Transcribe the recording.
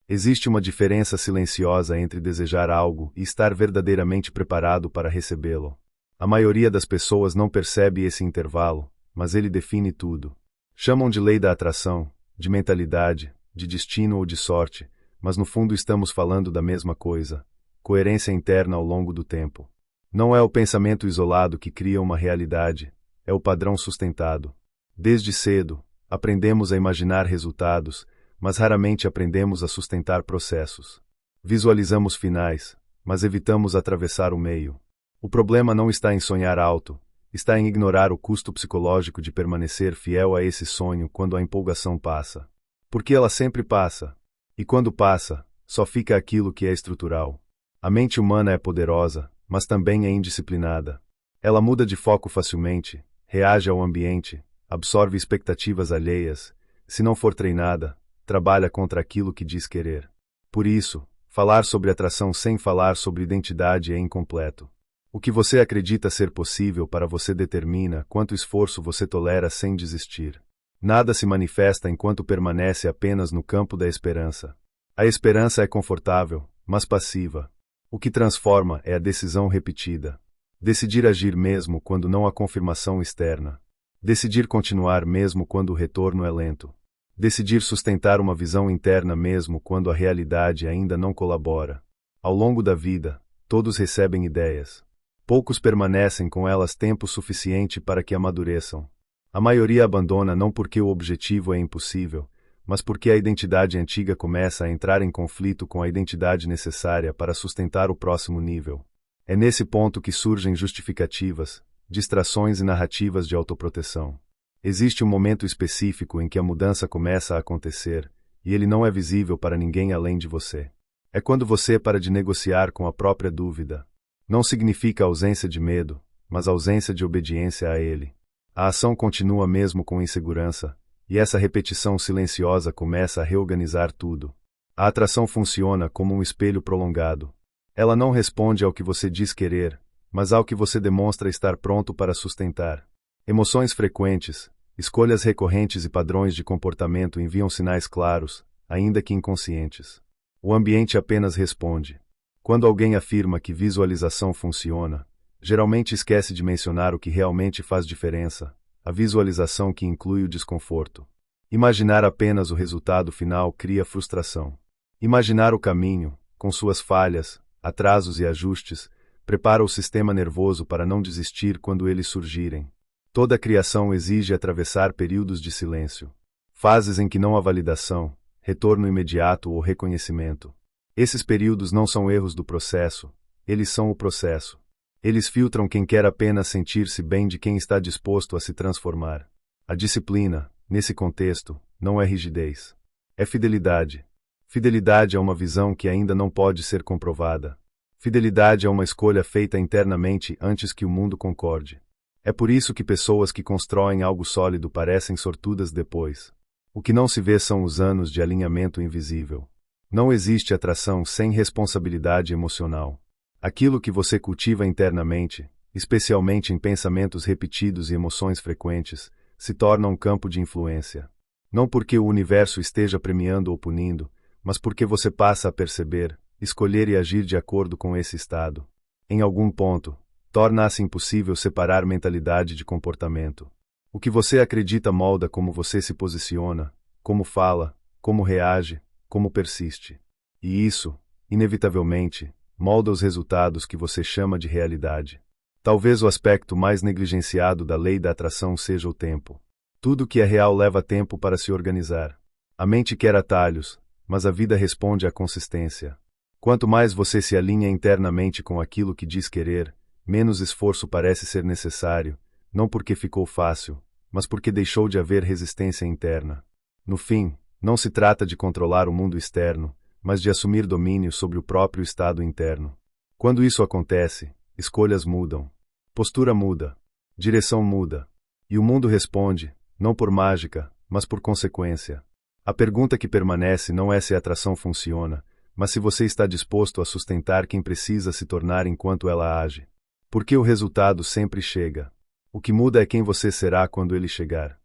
Existe uma diferença silenciosa entre desejar algo e estar verdadeiramente preparado para recebê-lo. A maioria das pessoas não percebe esse intervalo, mas ele define tudo. Chamam de lei da atração, de mentalidade, de destino ou de sorte, mas no fundo estamos falando da mesma coisa: coerência interna ao longo do tempo. Não é o pensamento isolado que cria uma realidade, é o padrão sustentado. Desde cedo, aprendemos a imaginar resultados, mas raramente aprendemos a sustentar processos. Visualizamos finais, mas evitamos atravessar o meio. O problema não está em sonhar alto, está em ignorar o custo psicológico de permanecer fiel a esse sonho quando a empolgação passa. Porque ela sempre passa. E quando passa, só fica aquilo que é estrutural. A mente humana é poderosa, mas também é indisciplinada. Ela muda de foco facilmente, reage ao ambiente, absorve expectativas alheias, se não for treinada, trabalha contra aquilo que diz querer. Por isso, falar sobre atração sem falar sobre identidade é incompleto. O que você acredita ser possível para você determina quanto esforço você tolera sem desistir. Nada se manifesta enquanto permanece apenas no campo da esperança. A esperança é confortável, mas passiva. O que transforma é a decisão repetida. Decidir agir mesmo quando não há confirmação externa. Decidir continuar mesmo quando o retorno é lento. Decidir sustentar uma visão interna mesmo quando a realidade ainda não colabora. Ao longo da vida, todos recebem ideias. Poucos permanecem com elas tempo suficiente para que amadureçam. A maioria abandona não porque o objetivo é impossível, mas porque a identidade antiga começa a entrar em conflito com a identidade necessária para sustentar o próximo nível. É nesse ponto que surgem justificativas, distrações e narrativas de autoproteção. Existe um momento específico em que a mudança começa a acontecer, e ele não é visível para ninguém além de você. É quando você para de negociar com a própria dúvida. Não significa ausência de medo, mas ausência de obediência a ele. A ação continua mesmo com insegurança, e essa repetição silenciosa começa a reorganizar tudo. A atração funciona como um espelho prolongado. Ela não responde ao que você diz querer, mas ao que você demonstra estar pronto para sustentar. Emoções frequentes, escolhas recorrentes e padrões de comportamento enviam sinais claros, ainda que inconscientes. O ambiente apenas responde. Quando alguém afirma que visualização funciona, geralmente esquece de mencionar o que realmente faz diferença, a visualização que inclui o desconforto. Imaginar apenas o resultado final cria frustração. Imaginar o caminho, com suas falhas, atrasos e ajustes, prepara o sistema nervoso para não desistir quando eles surgirem. Toda criação exige atravessar períodos de silêncio. Fases em que não há validação, retorno imediato ou reconhecimento. Esses períodos não são erros do processo, eles são o processo. Eles filtram quem quer apenas sentir-se bem de quem está disposto a se transformar. A disciplina, nesse contexto, não é rigidez. É fidelidade. Fidelidade é uma visão que ainda não pode ser comprovada. Fidelidade é uma escolha feita internamente antes que o mundo concorde. É por isso que pessoas que constroem algo sólido parecem sortudas depois. O que não se vê são os anos de alinhamento invisível. Não existe atração sem responsabilidade emocional. Aquilo que você cultiva internamente, especialmente em pensamentos repetidos e emoções frequentes, se torna um campo de influência. Não porque o universo esteja premiando ou punindo, mas porque você passa a perceber, escolher e agir de acordo com esse estado. Em algum ponto, torna-se impossível separar mentalidade de comportamento. O que você acredita molda como você se posiciona, como fala, como reage, como persiste. E isso, inevitavelmente, molda os resultados que você chama de realidade. Talvez o aspecto mais negligenciado da lei da atração seja o tempo. Tudo que é real leva tempo para se organizar. A mente quer atalhos, mas a vida responde à consistência. Quanto mais você se alinha internamente com aquilo que diz querer, menos esforço parece ser necessário, não porque ficou fácil, mas porque deixou de haver resistência interna. No fim, não se trata de controlar o mundo externo, mas de assumir domínio sobre o próprio estado interno. Quando isso acontece, escolhas mudam, postura muda, direção muda, e o mundo responde, não por mágica, mas por consequência. A pergunta que permanece não é se a atração funciona, mas se você está disposto a sustentar quem precisa se tornar enquanto ela age. Porque o resultado sempre chega. O que muda é quem você será quando ele chegar.